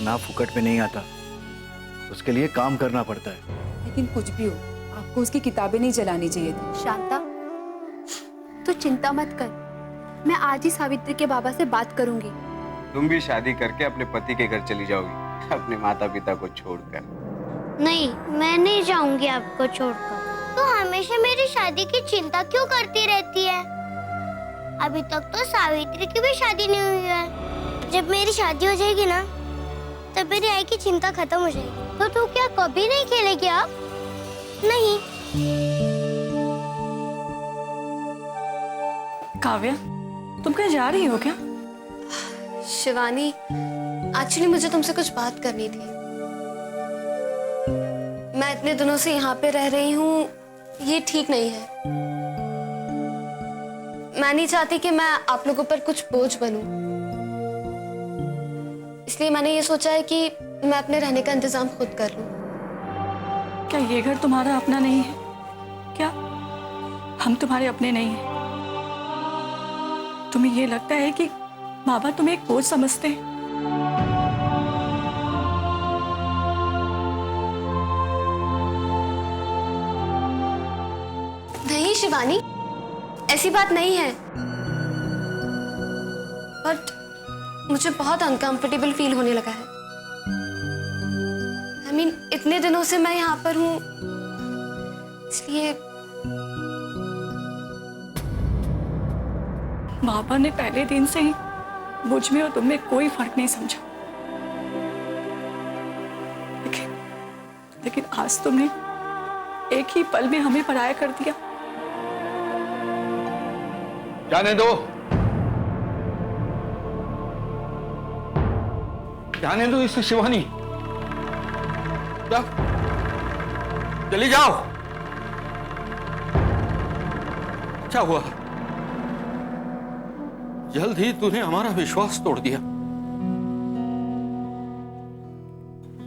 खाना फुकट में नहीं आता, उसके लिए काम करना पड़ता है। लेकिन कुछ भी हो, आपको उसकी किताबें नहीं जलानी चाहिए थी। शांता, तू चिंता मत कर, मैं आज ही सावित्री के बाबा से बात करूंगी। तुम भी शादी करके अपने पति के घर चली जाओगी, अपने माता पिता को छोड़कर। नहीं, मैं नहीं जाऊंगी आपको छोड़कर। तो हमेशा मेरी शादी की चिंता क्यों करती रहती है? अभी तक तो सावित्री की भी शादी नहीं हुई है। जब मेरी शादी हो जाएगी ना, तब मेरी आई की चिंता खत्म हो जाएगी। तो तू क्या कभी नहीं खेलेगी अब? नहीं। काव्या, तुम कहीं जा रही हो क्या? शिवानी, एक्चुअली मुझे तुमसे कुछ बात करनी थी। मैं इतने दिनों से यहाँ पे रह रही हूँ, ये ठीक नहीं है। मैं नहीं चाहती कि मैं आप लोगों पर कुछ बोझ बनूं। इसलिए मैंने ये सोचा है कि मैं अपने रहने का इंतजाम खुद कर लूं। क्या ये घर तुम्हारा अपना नहीं है क्या? हम तुम्हारे अपने नहीं हैं। तुम्हें ये लगता है कि बाबा तुम्हें एक बोझ समझते हैं? नहीं शिवानी, ऐसी बात नहीं है। बट मुझे बहुत अनकंफर्टेबल फील होने लगा है। I mean, इतने दिनों से मैं यहाँ पर हूँ, इसलिए बाबा ने पहले दिन से ही मुझ में और तुम में कोई फर्क नहीं समझा। लेकिन आज तुमने एक ही पल में हमें पराया कर दिया। जाने दो, जाने दो इसे शिवानी। जाओ, चली जाओ। क्या हुआ? जल्द ही तूने हमारा विश्वास तोड़ दिया।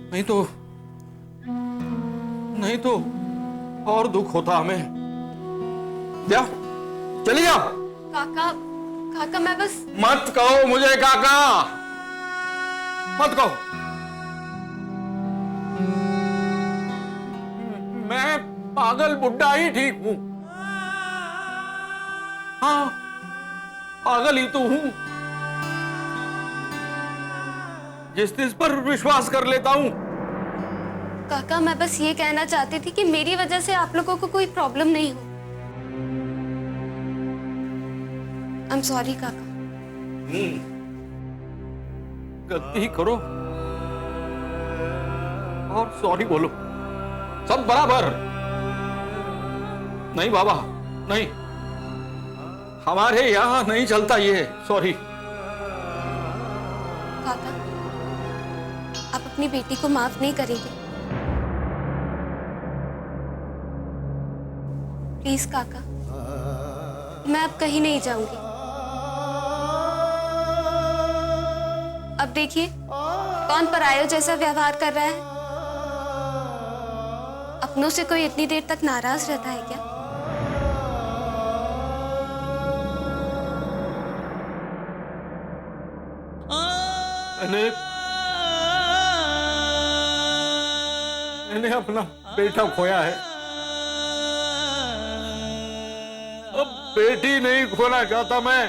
नहीं तो और दुख होता हमें। जाओ, चली जाओ। काका, काका मैं बस। मत कहो मुझे काका, मत कहो। मैं पागल बुड्ढा ही ठीक हूं। हाँ, पागल ही तो हूं, जिस पर विश्वास कर लेता हूं। काका मैं बस ये कहना चाहती थी कि मेरी वजह से आप लोगों को कोई प्रॉब्लम नहीं हो। आई एम सॉरी काका। गलती करो और सॉरी बोलो, सब बराबर। नहीं बाबा, नहीं, हमारे यहां नहीं चलता ये सॉरी। काका, आप अपनी बेटी को माफ नहीं करेंगे? प्लीज काका, मैं अब कहीं नहीं जाऊंगी। अब देखिए कौन पराये जैसा व्यवहार कर रहा है। अपनों से कोई इतनी देर तक नाराज रहता है क्या? मैंने अपना बेटा खोया है, अब बेटी नहीं खोना चाहता मैं।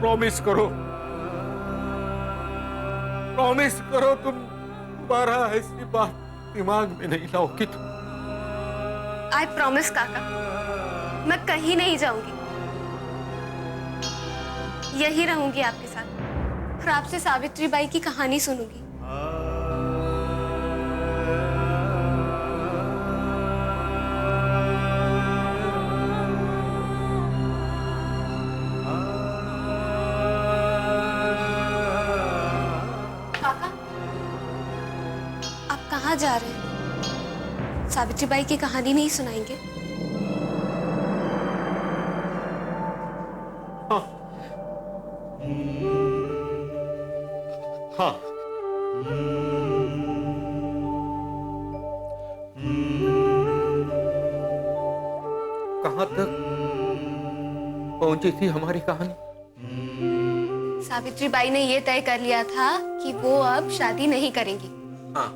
प्रॉमिस करो, प्रॉमिस करो, तुम दोबारा ऐसी बात दिमाग में नहीं लाओगी। तुम आई प्रॉमिस काका, मैं कहीं नहीं जाऊंगी, यही रहूंगी आपके साथ और आपसे सावित्री बाई की कहानी सुनूंगी। काका, आप कहाँ जा रहे हैं? सावित्री बाई की कहानी नहीं सुनाएंगे? हाँ, कहाँ तक पहुंची थी हमारी कहानी? सावित्री बाई ने ये तय कर लिया था कि वो अब शादी नहीं करेंगी। हाँ।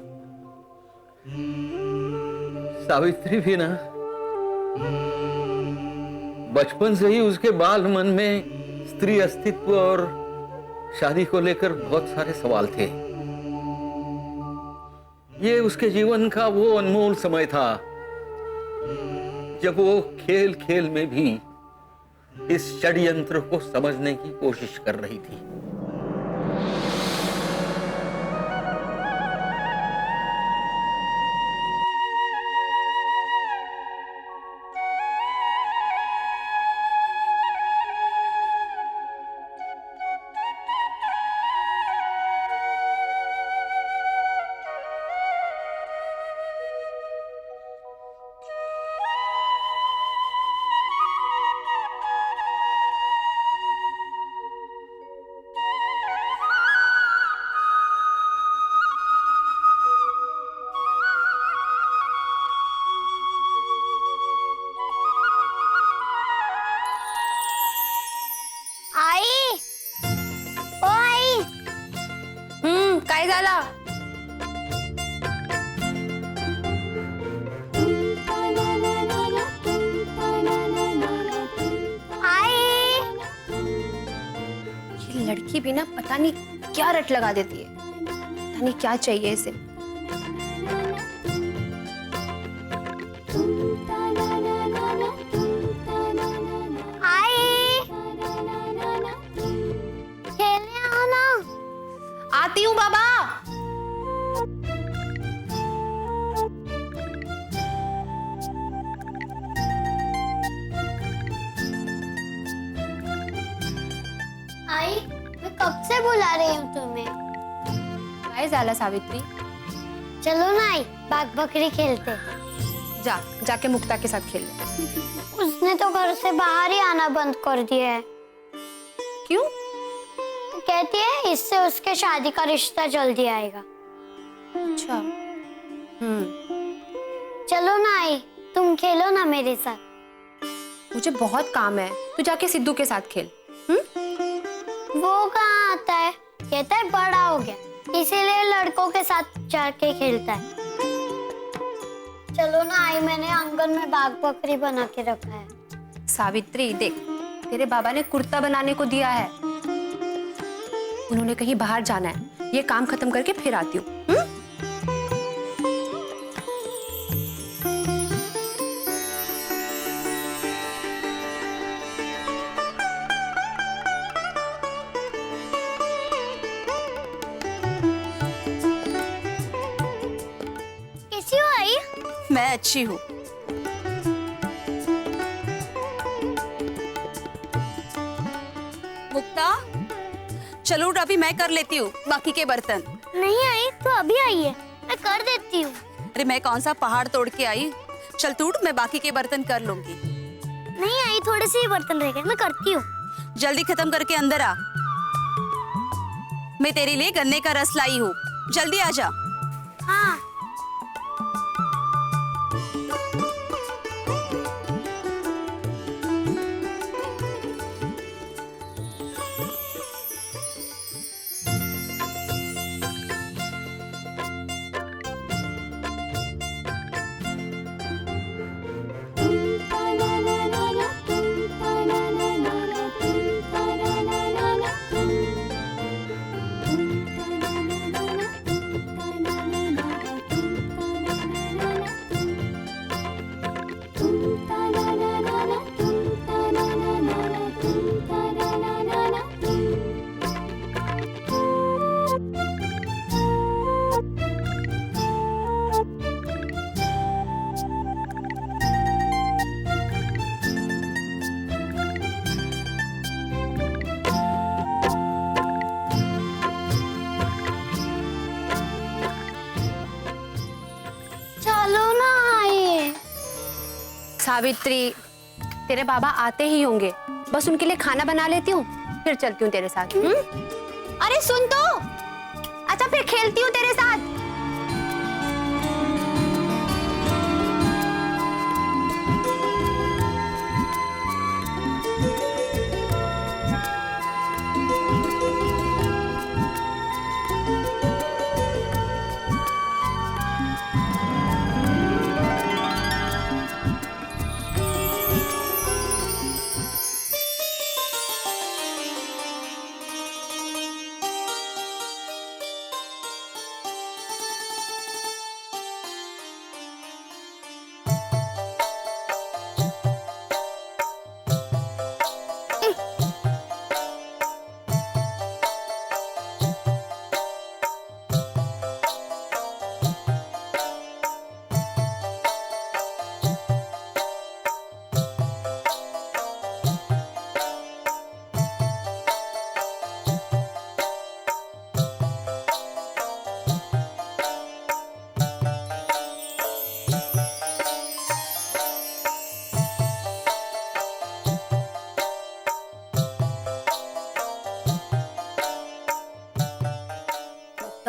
सावित्री भी ना बचपन से ही उसके बाल मन में स्त्री अस्तित्व और शादी को लेकर बहुत सारे सवाल थे। ये उसके जीवन का वो अनमोल समय था जब वो खेल खेल में भी इस षड्यंत्र को समझने की कोशिश कर रही थी। आई, ओ आई, काय झाला? आई। ये लड़की भी ना पता नहीं क्या रट लगा देती है, पता नहीं क्या चाहिए इसे। आई, खेलने आओ ना। आती हूँ बाबा। आई, मैं कब से बुला रही हूँ तुम्हें। काय झाला सावित्री? चलो ना आई, बाग बकरी खेलते। जाके मुक्ता के साथ खेल ले। उसने तो घर से बाहर ही आना बंद कर दिया है। क्यों? कहती है इससे उसके शादी का रिश्ता जल्दी आएगा। अच्छा। चलो ना आई, तुम खेलो ना मेरे साथ। मुझे बहुत काम है, तू जाके सिद्धू के साथ खेल। वो कहाँ आता है, कहता है बड़ा हो गया इसीलिए लड़कों के साथ जाके खेलता है। चलो ना आई, मैंने आंगन में बाग बकरी बना के रखा है। सावित्री देख, तेरे बाबा ने कुर्ता बनाने को दिया है, उन्होंने कहीं बाहर जाना है, ये काम खत्म करके फिर आती हूँ। कैसी हो आई? मैं अच्छी हूँ। मुक्ता, चलो उठ, अभी मैं कर लेती हूँ बाकी के बर्तन। नहीं आई, तो अभी आई है, मैं कर देती हूँ। अरे मैं कौन सा पहाड़ तोड़ के आई, चल तू उठ, मैं बाकी के बर्तन कर लूंगी। नहीं आई, थोड़े से ही बर्तन रह गए, मैं करती हूँ। जल्दी खत्म करके अंदर आ, मैं तेरे लिए गन्ने का रस लाई हूँ, जल्दी आ जा। हाँ। सावित्री, तेरे बाबा आते ही होंगे, बस उनके लिए खाना बना लेती हूँ, फिर चलती हूँ तेरे साथ। अरे सुन तो, अच्छा फिर खेलती हूँ तेरे साथ।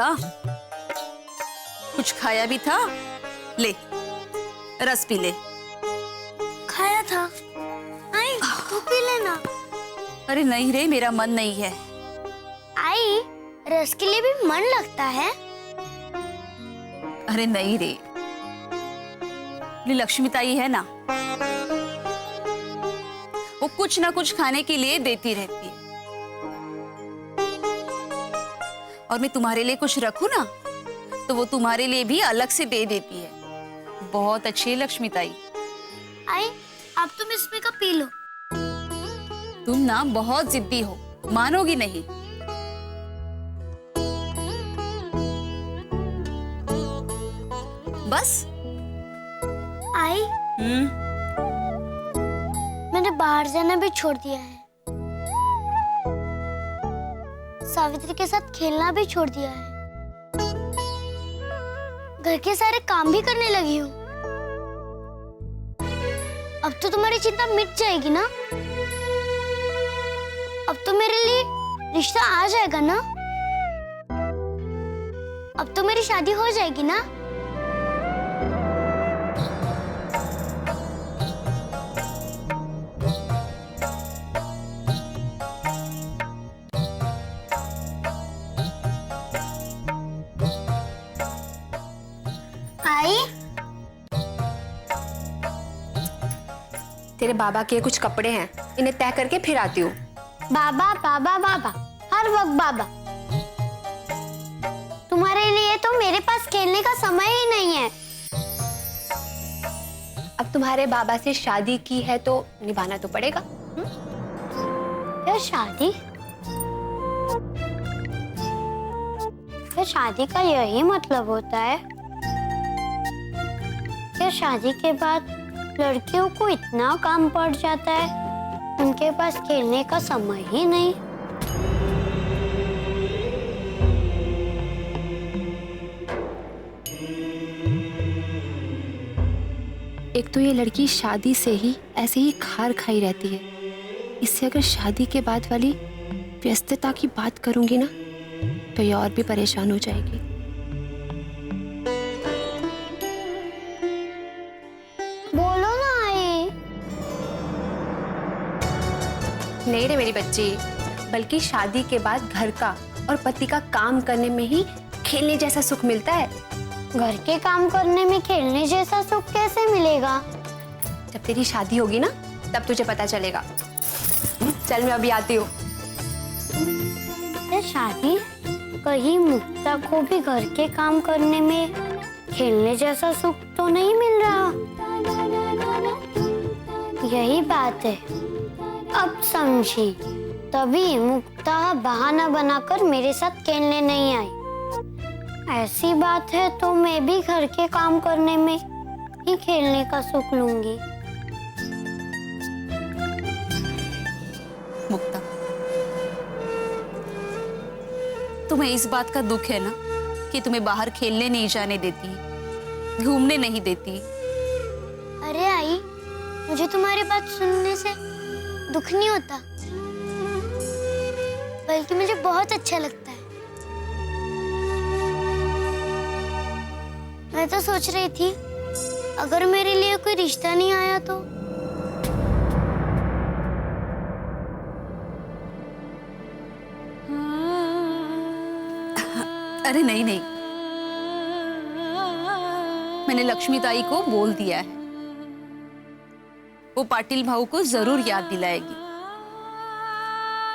था? कुछ खाया भी था? ले, रस पी ले। खाया था। आई, तू पी लेना। अरे नहीं रे, मेरा मन नहीं है। आई, रस के लिए भी मन लगता है। अरे नहीं रे, लक्ष्मी ताई है ना, वो कुछ ना कुछ खाने के लिए देती रहती है। और मैं तुम्हारे लिए कुछ रखूं ना, तो वो तुम्हारे लिए भी अलग से दे देती है। बहुत अच्छी है लक्ष्मी ताई। आई, अब तुम इसमें का पी लो। तुम ना बहुत जिद्दी हो, मानोगी नहीं। बस। आई, मैंने बाहर जाना भी छोड़ दिया है। सावित्री के साथ खेलना भी छोड़ दिया है। घर के सारे काम भी करने लगी हूँ। अब तो तुम्हारी चिंता मिट जाएगी ना? अब तो मेरे लिए रिश्ता आ जाएगा ना? अब तो मेरी शादी हो जाएगी ना? आई, तेरे बाबा के कुछ कपड़े हैं, इन्हें तय करके फिर आती हूँ। बाबा बाबा बाबा, हर वक्त बाबा। तुम्हारे लिए तो मेरे पास खेलने का समय ही नहीं है। अब तुम्हारे बाबा से शादी की है तो निभाना तो पड़ेगा। फिर शादी? फिर शादी का यही मतलब होता है? फिर शादी के बाद लड़कियों को इतना काम पड़ जाता है, उनके पास खेलने का समय ही नहीं। एक तो ये लड़की शादी से ही ऐसे ही खार खाई रहती है, इससे अगर शादी के बाद वाली व्यस्तता की बात करूंगी ना, तो ये और भी परेशान हो जाएगी। बोलो ना आई। नहीं रे मेरी बच्ची, बल्कि शादी के बाद घर का और पति का काम करने में ही खेलने जैसा सुख मिलता है। घर के काम करने में खेलने जैसा सुख कैसे मिलेगा? जब तेरी शादी होगी ना, तब तुझे पता चलेगा। चल मैं अभी आती हूँ। ये शादी? कहीं मुक्ता को भी घर के काम करने में खेलने जैसा सुख तो नहीं मिल रहा? यही बात है, अब समझी। तभी मुक्ता बहाना बनाकर मेरे साथ खेलने नहीं आई। ऐसी बात है तो मैं भी घर के काम करने में ही खेलने का सुख लूंगी। मुक्ता, तुम्हें इस बात का दुख है ना कि तुम्हें बाहर खेलने नहीं जाने देती, घूमने नहीं देती। अरे आई, मुझे तुम्हारी बात सुनने से दुख नहीं होता, बल्कि मुझे बहुत अच्छा लगता है। मैं तो सोच रही थी, अगर मेरे लिए कोई रिश्ता नहीं आया तो। अरे नहीं नहीं, मैंने लक्ष्मी ताई को बोल दिया है, वो पाटिल भाऊ को जरूर याद दिलाएगी।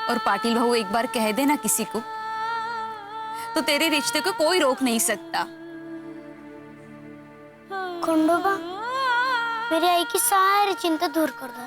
और पाटिल भाऊ एक बार कह देना किसी को, तो तेरे रिश्ते को कोई रोक नहीं सकता। खंडोबा, मेरी आई की सारी चिंता दूर कर दो।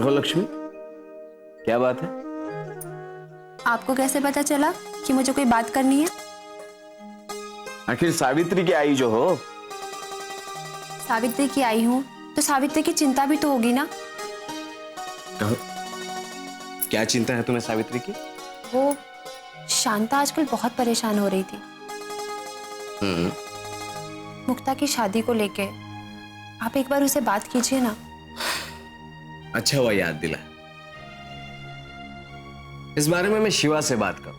कहो लक्ष्मी, क्या बात है? आपको कैसे पता चला कि मुझे कोई बात करनी है? आखिर सावित्री की आई जो हो। सावित्री की आई हूँ तो सावित्री की चिंता भी तो होगी ना। कहो, क्या चिंता है तुम्हें सावित्री की? वो शांता आजकल बहुत परेशान हो रही थी मुक्ता की शादी को लेके। आप एक बार उसे बात कीजिए ना। अच्छा हुआ याद दिला। इस बारे में मैं शिवा से बात करूं।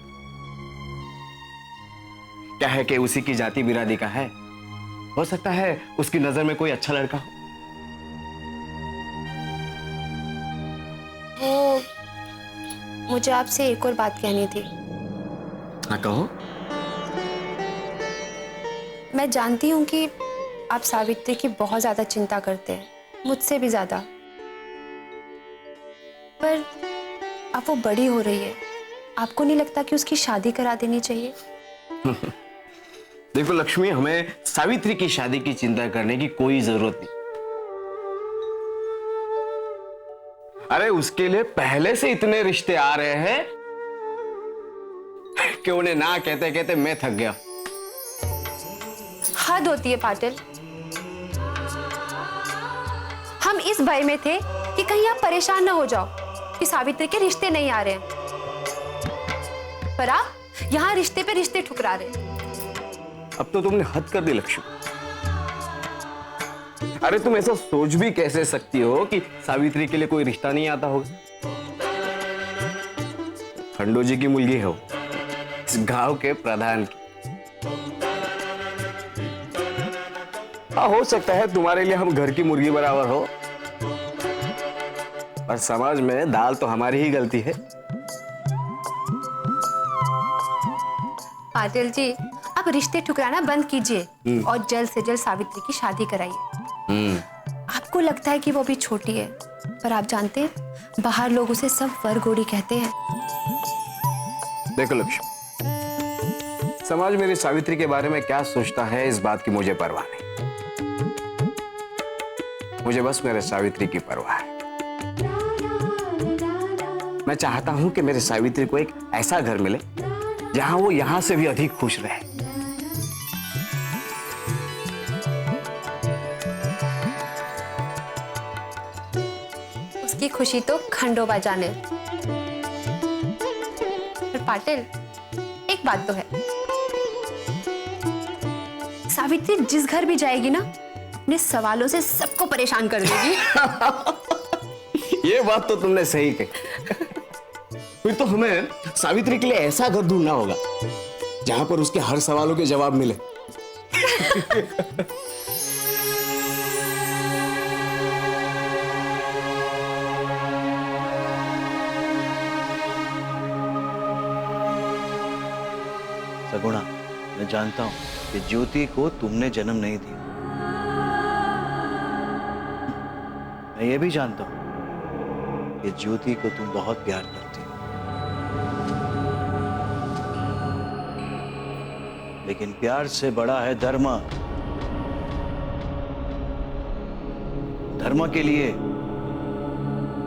क्या है कि उसी की जाति बिरादी का है, हो सकता है उसकी नजर में कोई अच्छा लड़का हो। वो मुझे आपसे एक और बात कहनी थी। हाँ कहो। मैं जानती हूँ कि आप सावित्री की बहुत ज्यादा चिंता करते हैं, मुझसे भी ज्यादा। पर अब वो बड़ी हो रही है, आपको नहीं लगता कि उसकी शादी करा देनी चाहिए? देखो लक्ष्मी, हमें सावित्री की शादी की चिंता करने की कोई जरूरत नहीं। अरे उसके लिए पहले से इतने रिश्ते आ रहे हैं कि उन्हें ना कहते कहते मैं थक गया। हद होती है पाटिल। हम इस भय में थे कि कहीं आप परेशान ना हो जाओ कि सावित्री के रिश्ते नहीं आ रहे हैं, पर आप यहाँ रिश्ते पे रिश्ते ठुकरा रहे हैं। अब तो तुमने हद कर दी लक्ष्मी। अरे तुम ऐसा सोच भी कैसे सकती हो कि सावित्री के लिए कोई रिश्ता नहीं आता होगा? खंडो जी की मुलगी है वो, इस गांव के प्रधान की। हाँ, हो सकता है तुम्हारे लिए हम घर की मुर्गी बराबर हो, पर समाज में दाल तो हमारी ही गलती है। पाटिल जी, आप रिश्ते ठुकराना बंद कीजिए और जल्द से जल्द सावित्री की शादी कराइए। आपको लगता है कि वो भी छोटी है, पर आप जानते हैं बाहर लोग उसे सब वरघोड़ी कहते हैं। देखो लक्ष्मी, समाज मेरी सावित्री के बारे में क्या सोचता है इस बात की मुझे परवाह नहीं। मुझे बस मेरे सावित्री की परवाह है। मैं चाहता हूं कि मेरे सावित्री को एक ऐसा घर मिले जहां वो यहां से भी अधिक खुश रहे। उसकी खुशी तो खंडोबा जाने। पर पाटिल, एक बात तो है, सावित्री जिस घर भी जाएगी ना, अपने सवालों से सबको परेशान कर देगी। ये बात तो तुमने सही कही। फिर तो हमें सावित्री के लिए ऐसा घर ढूंढना होगा जहां पर उसके हर सवालों के जवाब मिले। सगुणा, मैं जानता हूं कि ज्योति को तुमने जन्म नहीं दिया। मैं ये भी जानता हूं कि ज्योति को तुम बहुत प्यार करती हो, लेकिन प्यार से बड़ा है धर्म। धर्म के लिए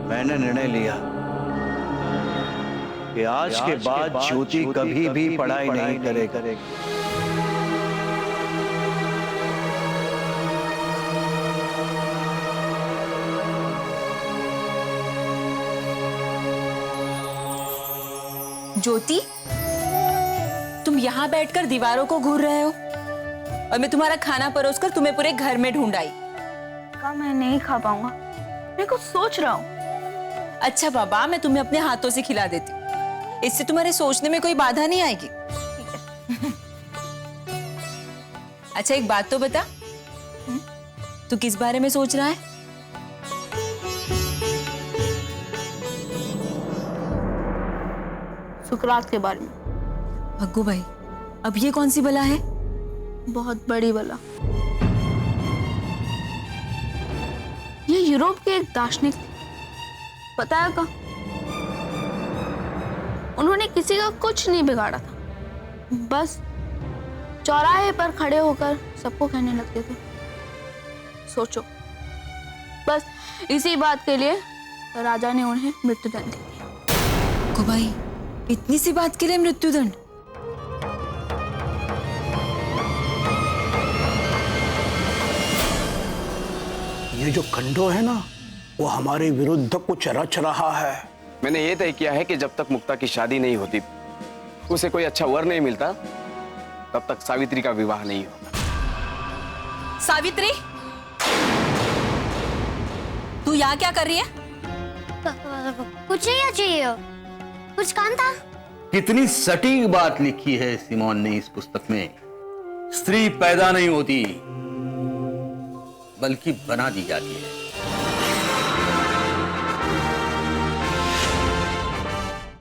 मैंने निर्णय लिया कि आज के बाद ज्योति कभी भी पढ़ाई नहीं करेगी। ज्योति, तुम यहाँ बैठकर दीवारों को घूर रहे हो और मैं तुम्हारा खाना परोसकर तुम्हें पूरे घर में ढूंढ आई। का मैं नहीं खा पाऊंगा, मैं कुछ सोच रहा हूँ। अच्छा बाबा, मैं तुम्हें अपने हाथों से खिला देती हूँ, इससे तुम्हारे सोचने में कोई बाधा नहीं आएगी। अच्छा एक बात तो बता, तू किस बारे में सोच रहा है? सुकरात के बारे में। भग्गू भाई, अब ये कौन सी बला है? बहुत बड़ी बला। ये यूरोप के एक दार्शनिक थे, पता है का? उन्होंने किसी का कुछ नहीं बिगाड़ा था, बस चौराहे पर खड़े होकर सबको कहने लगते थे। सोचो, बस इसी बात के लिए तो राजा ने उन्हें मृत्युदंड दे दिया। को भाई इतनी सी बात के लिए मृत्युदंड? ये जो खंडो है ना, वो हमारे विरुद्ध कुछ रच रहा है। मैंने ये तय किया है कि जब तक मुक्ता की शादी नहीं होती, उसे कोई अच्छा वर नहीं मिलता, तब तक सावित्री का विवाह नहीं होगा। सावित्री, तू यहाँ क्या कर रही है? कुछ नहीं चाहिए हो, कुछ काम था। कितनी सटीक बात लिखी है सिमोन ने इस पुस्तक में। स्त्री पैदा नहीं होती, बल्कि बना दी जाती है।